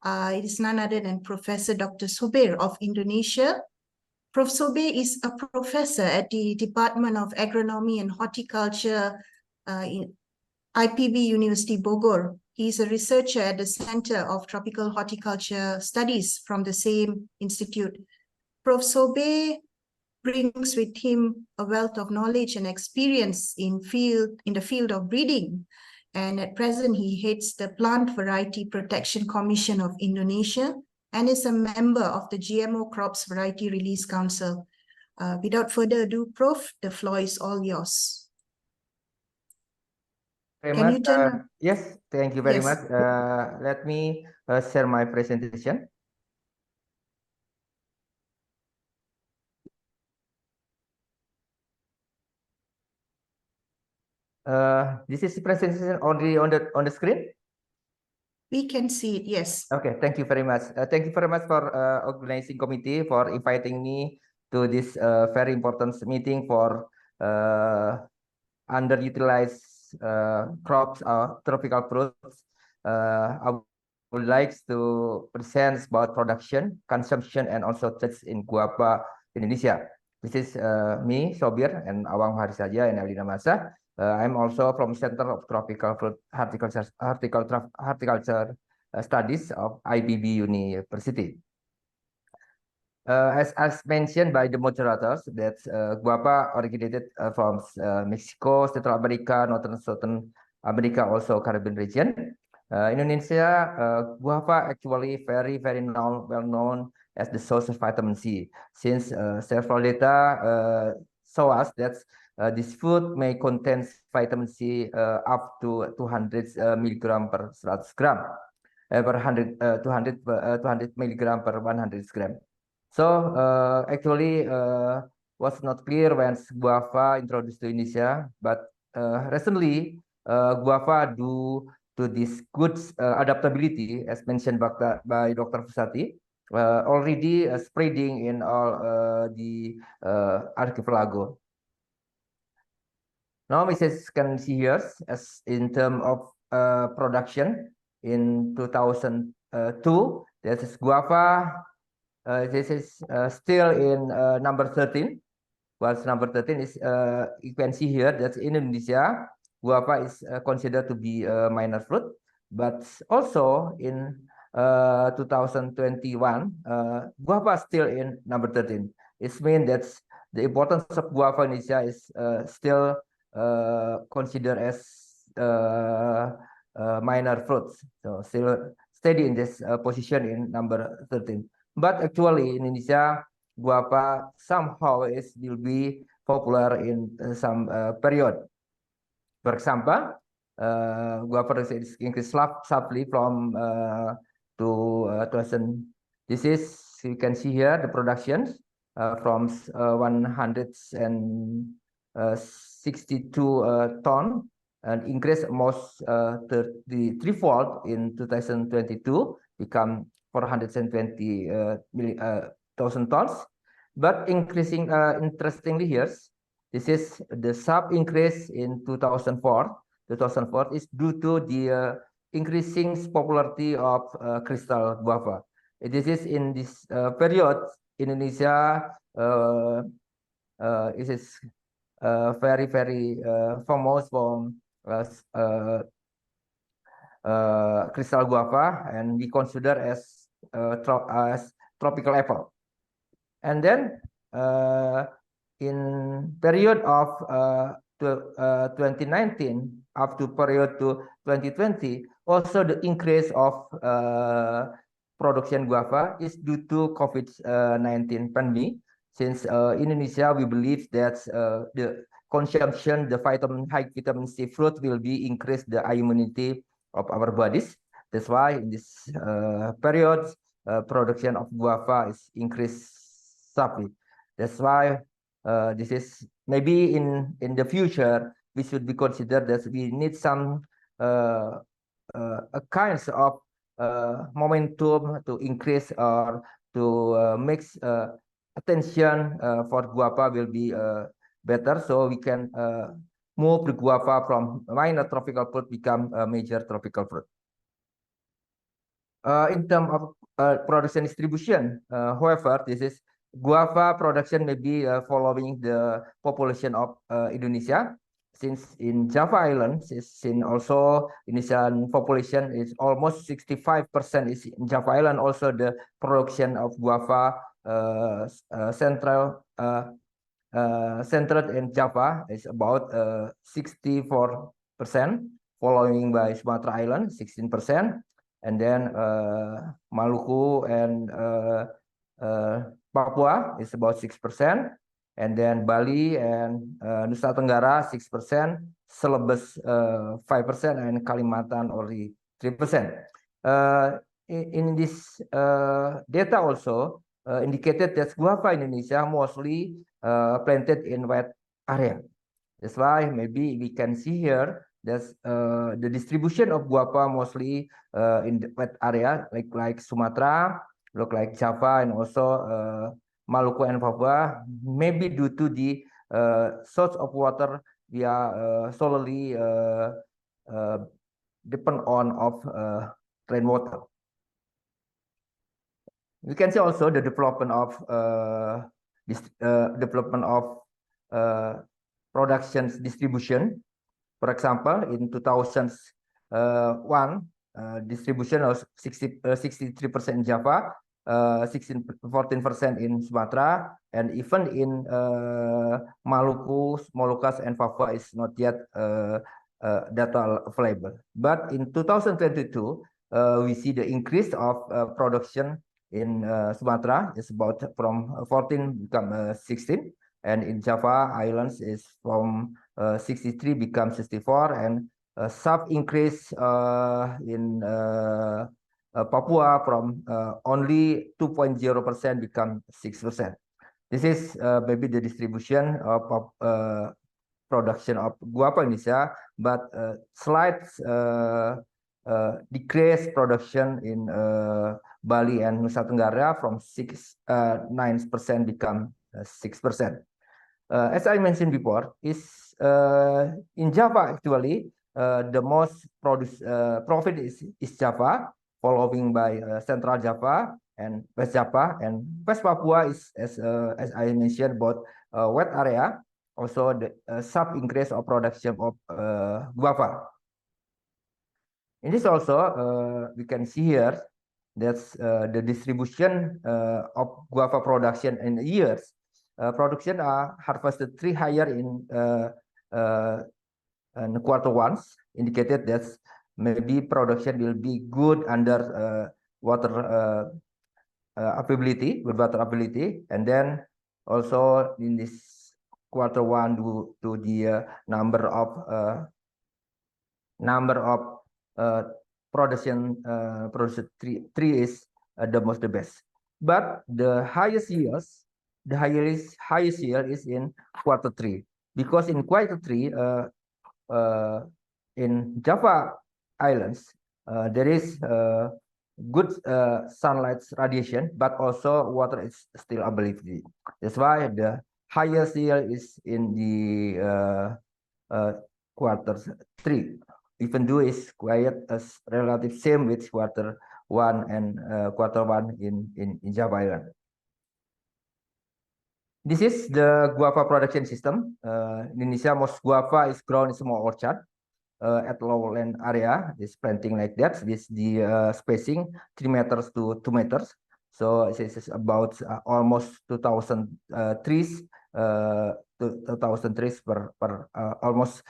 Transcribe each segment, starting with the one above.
It is none other than Professor Dr. Sobir of Indonesia. Prof. Sobir is a professor at the Department of Agronomy and Horticulture in IPB University Bogor. He is a researcher at the Center of Tropical Horticulture Studies from the same institute. Prof. Sobir brings with him a wealth of knowledge and experience in the field of breeding. And at present, he heads the Plant Variety Protection Commission of Indonesia and is a member of the GMO Crops Variety Release Council. Without further ado, Prof, the floor is all yours. Can you turn? Yes, thank you very much. Let me share my presentation. This is the presentation already on the screen. We can see it, yes. Okay, thank you very much. Thank you very much for organizing committee for inviting me to this very important meeting for underutilized crops or tropical fruits. I would like to present about production, consumption, and also trades in guava Indonesia. This is me, Sobir, and Awang Harissaja and Elina Masa. I'm also from Center of Tropical Fruit Horticulture Studies of IPB University. As mentioned by the moderators, that guava originated from Mexico, Central America, Northern Southern America, also Caribbean region. Indonesia, guava actually very well known as the source of vitamin C, since several data show us that this food may contain vitamin C up to 200 milligram per 100 gram, per 200 milligram per 100 gram. So actually was not clear when guava introduced to Indonesia, but recently guava due to this good adaptability, as mentioned by Dr. Fusati, already spreading in all the archipelago. Now we can see here, as in terms of production in 2002, this is guava. This is still in number 13. Whilst number 13 is, you can see here that in Indonesia, guava is considered to be a minor fruit. But also in 2021, guava is still in number 13. It means that the importance of guava in Indonesia is still considered as minor fruits. So still steady in this position in number 13. But actually in Indonesia, guava somehow will be popular in some period. For example, guava is increased sharply from 2000. This is, you can see here the production from 162 ton and increase almost 33-fold in 2022, become 420,000 tons. But increasing, interestingly here, this is the sharp increase in 2004. 2004 is due to the increasing popularity of crystal guava. This is in this period, Indonesia is very famous from crystal guava, and we consider as tropical apple. And then in period of 2019 up to period to 2020, also the increase of production guava is due to COVID-19 pandemic. Since Indonesia, we believe that the consumption, the high vitamin C fruit will be increase the immunity of our bodies. That's why in this period, production of guava is increased sharply. That's why this is maybe in the future we should be considered that we need some kinds of momentum to increase or to make attention for guava will be better, so we can move the guava from minor tropical fruit become a major tropical fruit. In terms of production distribution, however, this is guava production may be following the population of Indonesia. Since in Java Islands, in also Indonesian population is almost 65% is in Java Island. Also, the production of guava centered in Java is about 64%, following by Sumatra Island 16%, and then Maluku and Papua is about 6%, and then Bali and Nusa Tenggara 6%, Celebes 5%, and Kalimantan only 3%. In this data also indicated that guava Indonesia mostly planted in wet area. That's why maybe we can see here that the distribution of guava mostly in the wet area like Sumatra, look like Java, and also Maluku and Papua, maybe due to the source of water we are solely depend on of rainwater. We can see also the development of production distribution. For example, in 2001, distribution of 63% in Java, 14% in Sumatra, and even in Maluku, Molucas, and Papua is not yet data available. But in 2022, we see the increase of production in Sumatra is about from 14 become 16, and in Java Islands is from 63 become 64, and sub increase in Papua from only 2.0% become 6%. This is maybe the distribution of production of guava Indonesia, but slight decrease production in Bali and Nusa Tenggara from 9% become 6%. As I mentioned before, is in Java actually the most profit is Java, following by Central Java and West Java, and West Papua is as I mentioned about wet area. Also the sub increase of production of guava. In this also we can see here that's the distribution of guava production in years. Production are harvested 3 higher in quarter ones, indicated that maybe production will be good under water availability, with water availability, and then also in this quarter one to the number of production tree is the best. But the highest yields, the highest yield is in quarter 3, because in quarter 3 in Java Islands there is good sunlight radiation, but also water is still available. That's why the highest yield is in the quarter 3, even though it's quite as relative same with quarter 1 and quarter 1 in Java Island. This is the guava production system. In Indonesia, most guava is grown in small orchard at lowland area. This planting like that. This the spacing 3 meters to 2 meters. So this is about almost 2,000 trees. 2,000 trees per almost.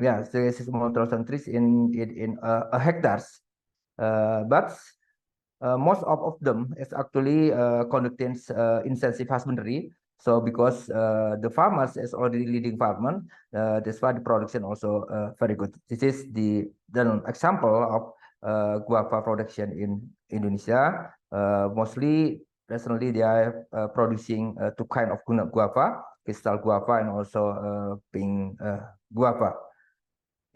Yeah, so this is more 1,000 trees in hectares. But most of them is actually conducting intensive husbandry. So because the farmers is already leading farmer, that's why the production also very good. This is the example of guava production in Indonesia. Mostly recently they are producing 2 kind of guava, crystal guava and also pink guava.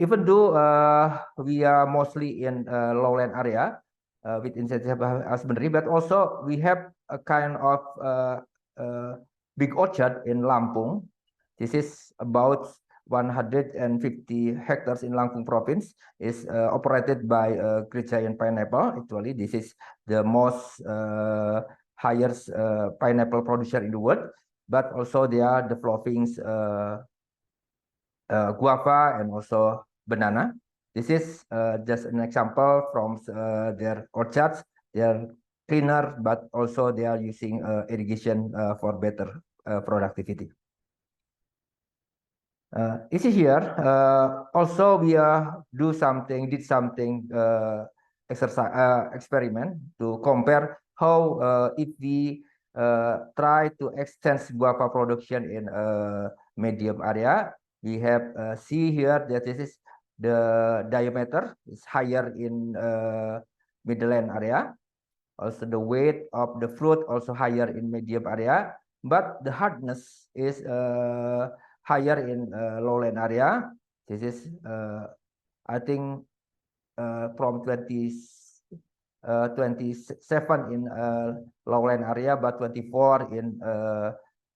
Even though we are mostly in lowland area with intensive husbandry, but also we have a kind of big orchard in Lampung. This is about 150 hectares in Lampung province is operated by Great Giant Pineapple. Actually, this is the most highest pineapple producer in the world. But also they are developing guava and also banana. This is just an example from their orchards. They are cleaner, but also they are using irrigation for better productivity. You see here, also we did something experiment to compare how if we try to extend guava production in medium area. We have see here that this is the diameter is higher in midland area. Also the weight of the fruit also higher in medium area, but the hardness is higher in lowland area. This is I think from 27 in lowland area, but 24 in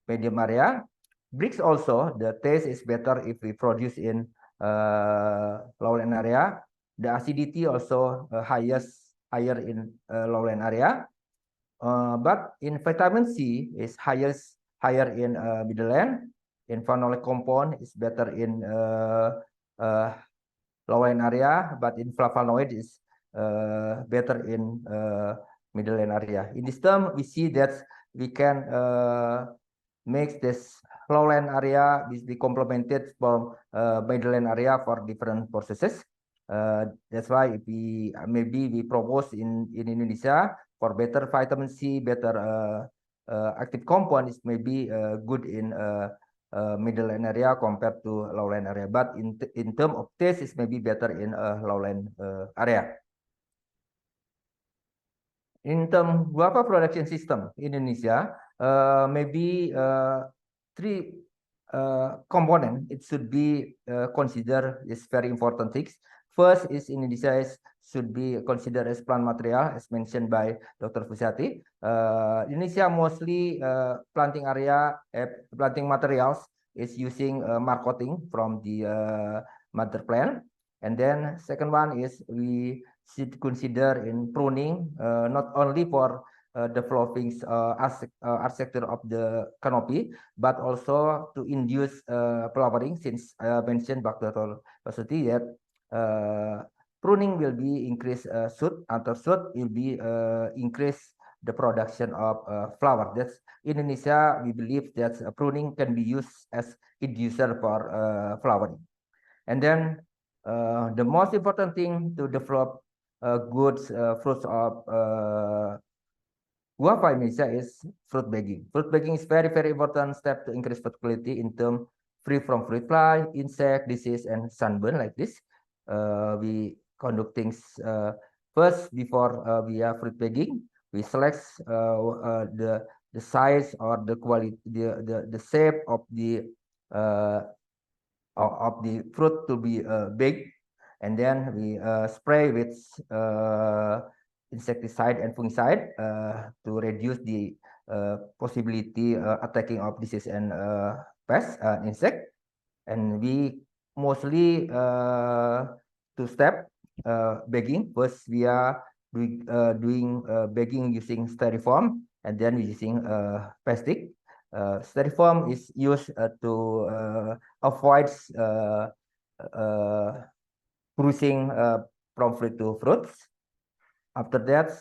medium area. Bricks also, the taste is better if we produce in lowland area. The acidity also higher in lowland area. But in vitamin C is higher in midland. In phenolic compound is better in lowland area, but in flavonoid is better in midland area. In this term, we see that we can make this lowland area be complemented from midland area for different processes. That's why if maybe we propose in Indonesia for better vitamin C, better active compound is maybe good in midland area compared to lowland area, but in term of taste is maybe better in lowland area. In term guava production system in Indonesia, maybe three component it should be considered is very important things. First is Indonesia should be considered as plant material, as mentioned by Dr. Fusiati. Indonesia mostly planting area, planting materials is using marcoting from the mother plant. And then second one is we should consider in pruning, not only for developing architecture of the canopy, but also to induce flowering, since mentioned by Dr. Fusiati that pruning will be increase shoot, after shoot will be increase the production of flower. That's Indonesia, we believe that pruning can be used as inducer for flowering. And then the most important thing to develop good fruits of guava in Indonesia is fruit bagging. Fruit bagging is very important step to increase fruit quality in term free from fruit fly, insect, disease, and sunburn like this. We conduct things first before we have fruit bagging. We select the size or the quality, the shape of the fruit to be big, and then we spray with insecticide and fungicide to reduce the possibility attacking of disease and pest insect. And we mostly two-step bagging. First, we are doing bagging using styrofoam, and then using plastic. Styrofoam is used to avoid bruising from fruit to fruits. After that,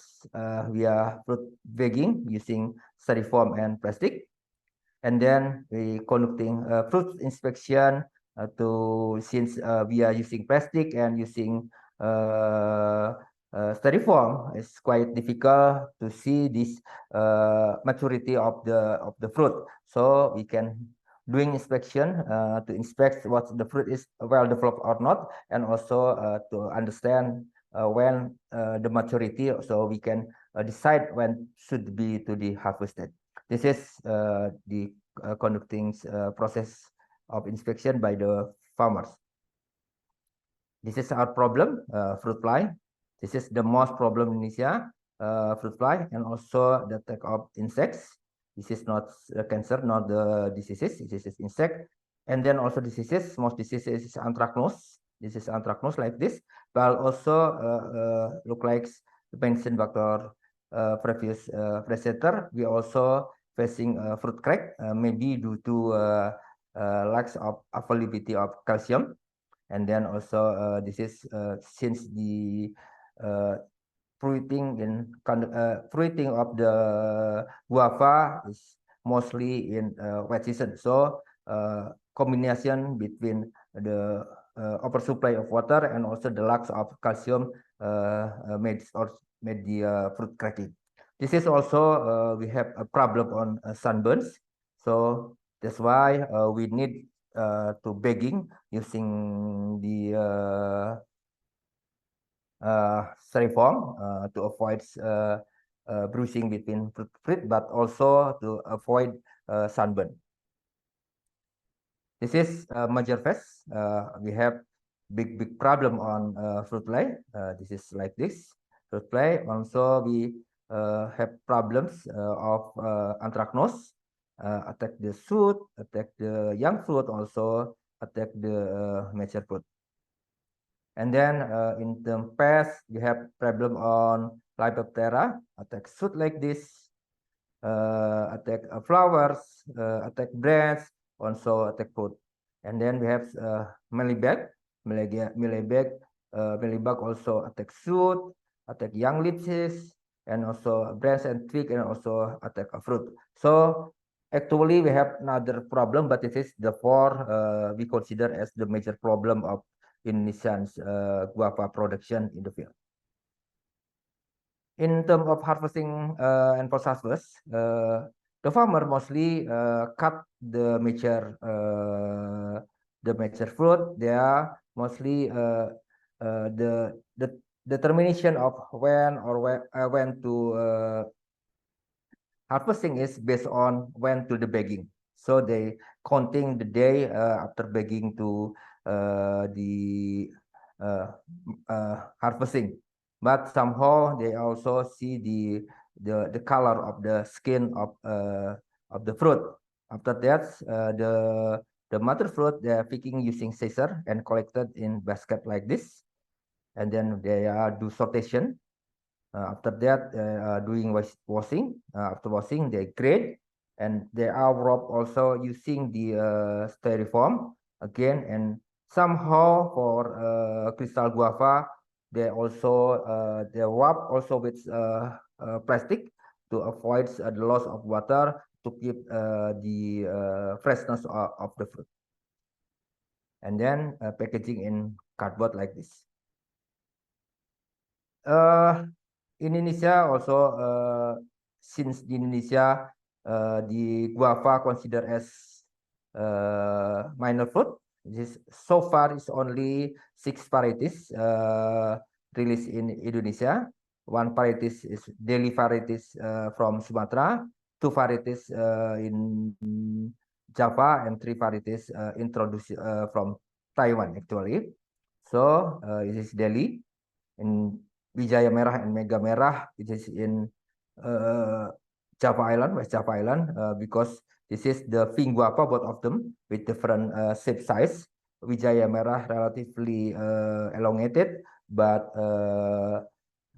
we are fruit bagging using styrofoam and plastic. And then we conducting fruit inspection since we are using plastic and using styrofoam, it's quite difficult to see this maturity of the fruit. So we can doing inspection to inspect what the fruit is well developed or not, and also to understand when the maturity, so we can decide when should be to be harvested. This is the conducting process of inspection by the farmers. This is our problem, fruit fly. This is the most problem in Indonesia, fruit fly, and also the attack of insects. This is not cancer, not the diseases. This is insect. And then also diseases, most diseases is anthracnose. This is anthracnose like this, but also look like mentioned Dr. Previous presenter. We also facing fruit crack, maybe due to lack of availability of calcium. And then also this is since the fruiting of the guava is mostly in wet season. So combination between the oversupply of water and also the lack of calcium made the fruit cracking. This is also we have a problem on sunburns. So that's why we need to bagging using the styrofoam to avoid bruising between fruit, but also to avoid sunburn. This is a major phase. We have big problem on fruit fly. This is like this fruit fly. Also, we have problems of anthracnose, attack the fruit, attack the young fruit, also attack the mature fruit. And then in the past, we have problem on Lepidoptera, attack fruit like this, attack flowers, attack branch, also attack fruit. And then we have mealybug, mealybug also attack fruit, attack young leaves, and also branch and twig, and also attack fruit. So actually we have another problem, but this is the four we consider as the major problem of Indonesian's guava production in the field. In terms of harvesting and post-harvest, the farmer mostly cut the mature fruit. They are mostly the determination of when to harvesting is based on when to the bagging. So they counting the day after bagging to the harvesting, but somehow they also see the color of the skin of the fruit. After that, the mother fruit they are picking using scissor and collected in basket like this, and then they do sortation. After that, doing washing. After washing, they grade, and they are wrapped also using the styrofoam again. And somehow for crystal guava, they also they wrap also with plastic to avoid the loss of water to keep the freshness of the fruit. And then packaging in cardboard like this. Indonesia also since di Indonesia the guava considered as minor fruit. This so far is only 6 varieties released in Indonesia. One varieties is daily varieties from Sumatra, 2 varieties in Java, and 3 varieties introduced from Taiwan actually. So this is Delhi. In Wijaya Merah and Mega Merah, it is in Java Island, West Java Island, because this is the pink guava, both of them with different shape size. Wijaya Merah relatively elongated, but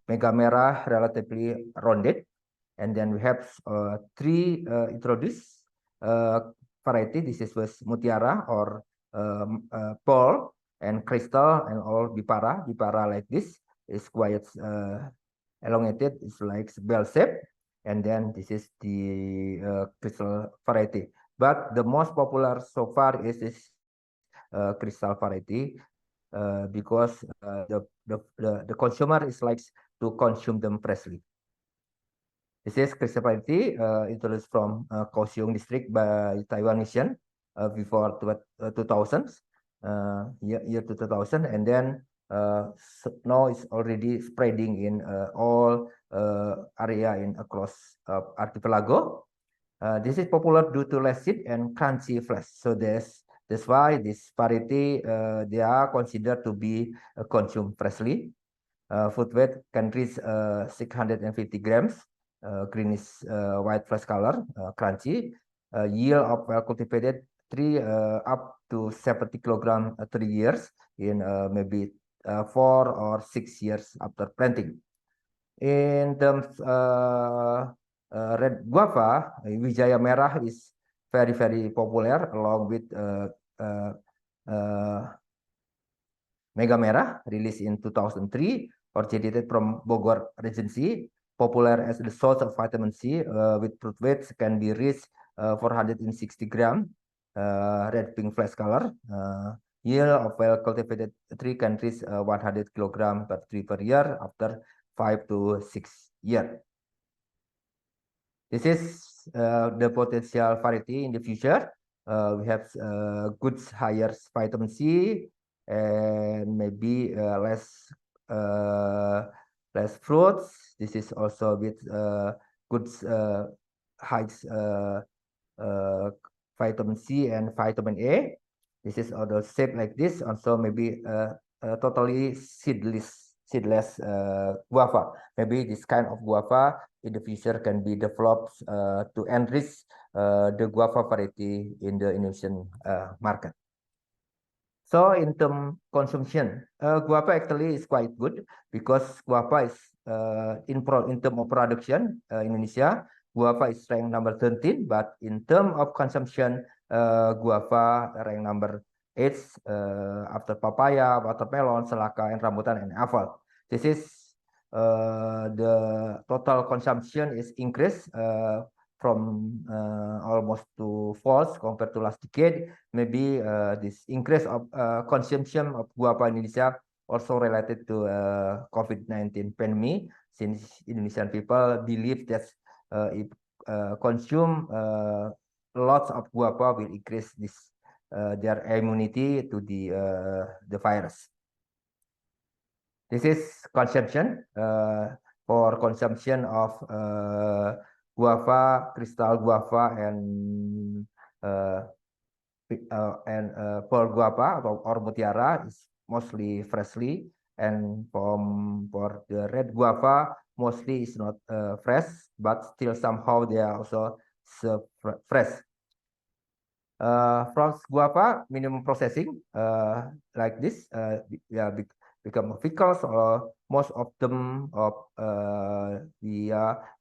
Mega Merah relatively rounded. And then we have 3 introduced variety. This is was Mutiara or Pearl and Crystal and all Bipara. Bipara like this is quite elongated. It's like bell shape. And then this is the crystal variety. But the most popular so far is this crystal variety because the consumer is likes to consume them freshly. This is crystal variety introduced from Kaohsiung district by Taiwan Mission before 2000, year 2000, and then now it's already spreading in all area in across archipelago. This is popular due to less seed and crunchy flesh. So that's why this variety they are considered to be consumed freshly. Food weight can reach 650 grams. Greenish white flesh color, crunchy. Yield of well cultivated 3 up to 70 kilogram 3 years in maybe 4 or 6 years after planting. In terms red guava, Wijaya Merah is very popular along with Mega Merah, released in 2003, originated from Bogor Regency, popular as the source of vitamin C, with fruit weights can be reached 460 gram, red pink flesh color. Yield of well-cultivated tree can reach 100 kilogram per tree per year after 5 to 6 years. This is the potential variety in the future. We have good higher vitamin C and maybe less fruits. This is also with good high vitamin C and vitamin A. This is also shape like this. Also maybe totally seedless guava. Maybe this kind of guava in the future can be developed to enrich the guava variety in the Indonesian market. So in term consumption, guava actually is quite good because guava is in term of production, Indonesia, guava is ranked number 13, but in term of consumption, guava ranked number 8 after papaya, watermelon, selaka, and rambutan, and apple. This is the total consumption is increased from almost to false compared to last decade. Maybe this increase of consumption of guava in Indonesia also related to COVID-19 pandemic, since Indonesian people believe that if consume lots of guava will increase this their immunity to the virus. This is consumption for consumption of guava, crystal guava, and pearl guava or mutiara is mostly freshly, and for the red guava mostly is not fresh, but still somehow they are also fresh. From guava minimum processing like this, yeah, become pickles, or most of them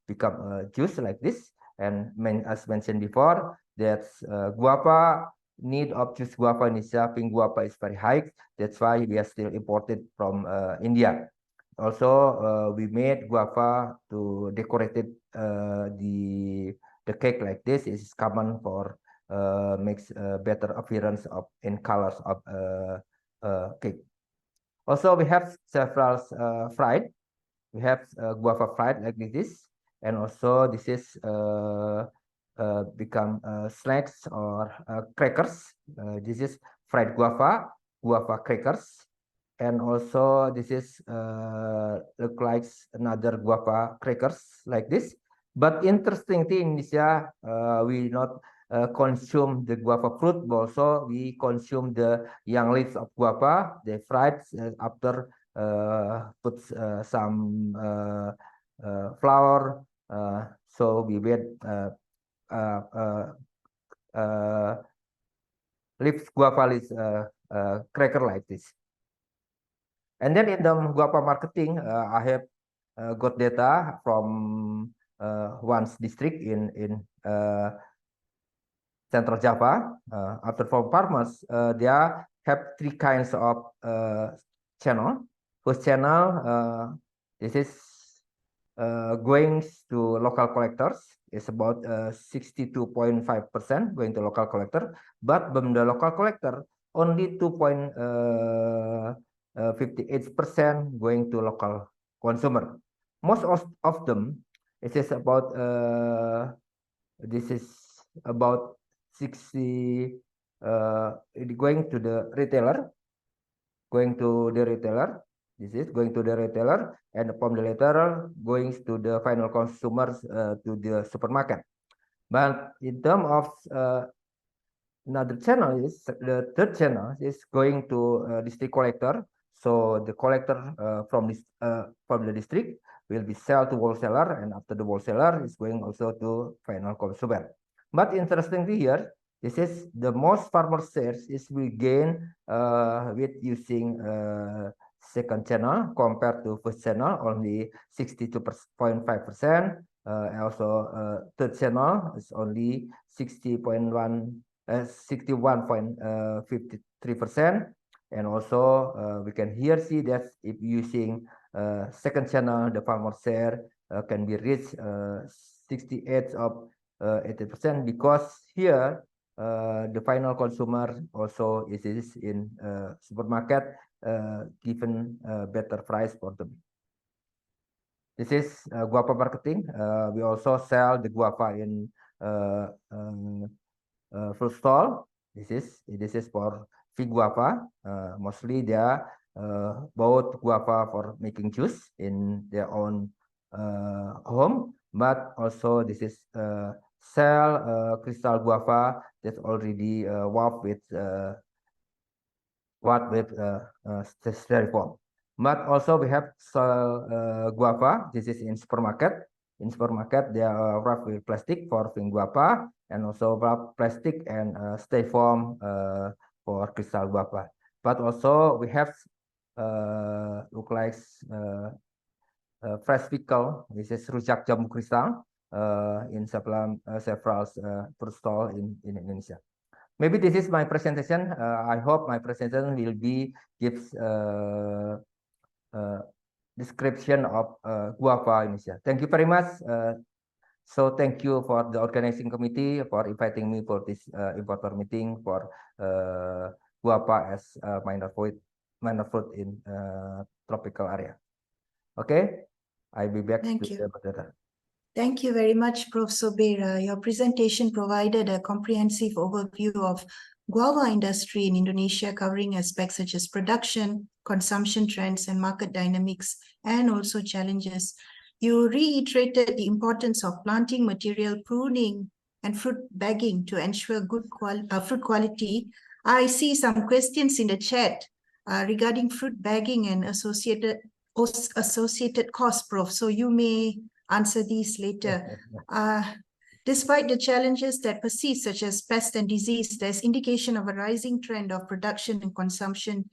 become juice like this. And as mentioned before, that guava need of juice guava in Indonesia, pink guava is very high. That's why we are still imported from India. Also, we made guava to decorate the cake like this. Is common for makes better appearance of in colors of cake. Also, we have several fried. We have guava fried like this, and also this is become snacks or crackers. This is fried guava crackers, and also this is look like another guava crackers like this. But interesting thing in Indonesia, we not consume the guava fruit, but also we consume the young leaves of guava. They fried after put some flour, so we made leaves guava leaves cracker like this. And then in the guava marketing, I have got data from one district in Central Java. After from farmers, they have 3 kinds of channel. First channel, this is going to local collectors. It's about 62.5% going to local collector, but from the local collector, only 2.58% going to local consumer. Most of them, it is about this is about 60 going to the retailer, this is going to the retailer, and from the retailer going to the final consumers to the supermarket. But in terms of another channel, is the third channel is going to district collector. So the collector from the district will be sell to wholesaler, and after the wholesaler is going also to final consumer. But interestingly here, This is the most farmer shares is we gain with using second channel compared to first channel only 62.5%. Also third channel is only 61.53%. And also we can here see that if using second channel, the farmer share can be reached 68 of 80% because here the final consumer also is in supermarket given better price for them. This is guava marketing. We also sell the guava in fruit stall. This is for fig guava. Mostly they are bought guava for making juice in their own home, but also this is sell crystal guava that's already warped with styrofoam. But also we have guava. This is in supermarket. In supermarket, they are wrapped with plastic for fig guava and also wrap plastic and styrofoam for crystal guava. But also we have look like fresh pickle. This is rujak jambu kristal in several fruit stall in Indonesia. Maybe this is my presentation. I hope my presentation will be gives description of guava Indonesia. Thank you very much. So thank you for the organizing committee for inviting me for this important meeting for guava as minor fruit in tropical area. Okay, I'll be back. Thank to you. the Thank you very much, Prof. Sober. Your presentation provided a comprehensive overview of guava industry in Indonesia, covering aspects such as production, consumption trends, and market dynamics, and also challenges. You reiterated the importance of planting material, pruning, and fruit bagging to ensure good fruit quality. I see some questions in the chat regarding fruit bagging and associated costs, Prof. So you may answer these later. Despite the challenges that persist, such as pest and disease, there's indication of a rising trend of production and consumption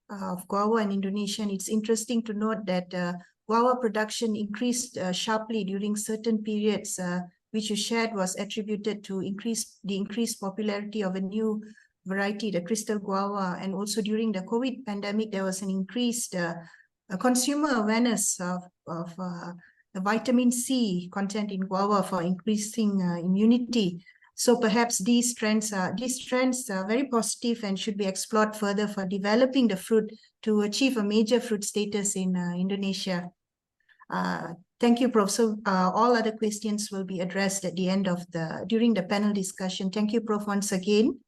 of guava in Indonesia. And it's interesting to note that guava production increased sharply during certain periods, which you shared was attributed to the increased popularity of a new variety, the crystal guava. And also during the COVID pandemic, there was an increased consumer awareness of the vitamin C content in guava for increasing immunity. So perhaps these trends are very positive and should be explored further for developing the fruit to achieve a major fruit status in Indonesia. Thank you, Prof. So all other questions will be addressed at the end of during the panel discussion. Thank you, Prof. once again.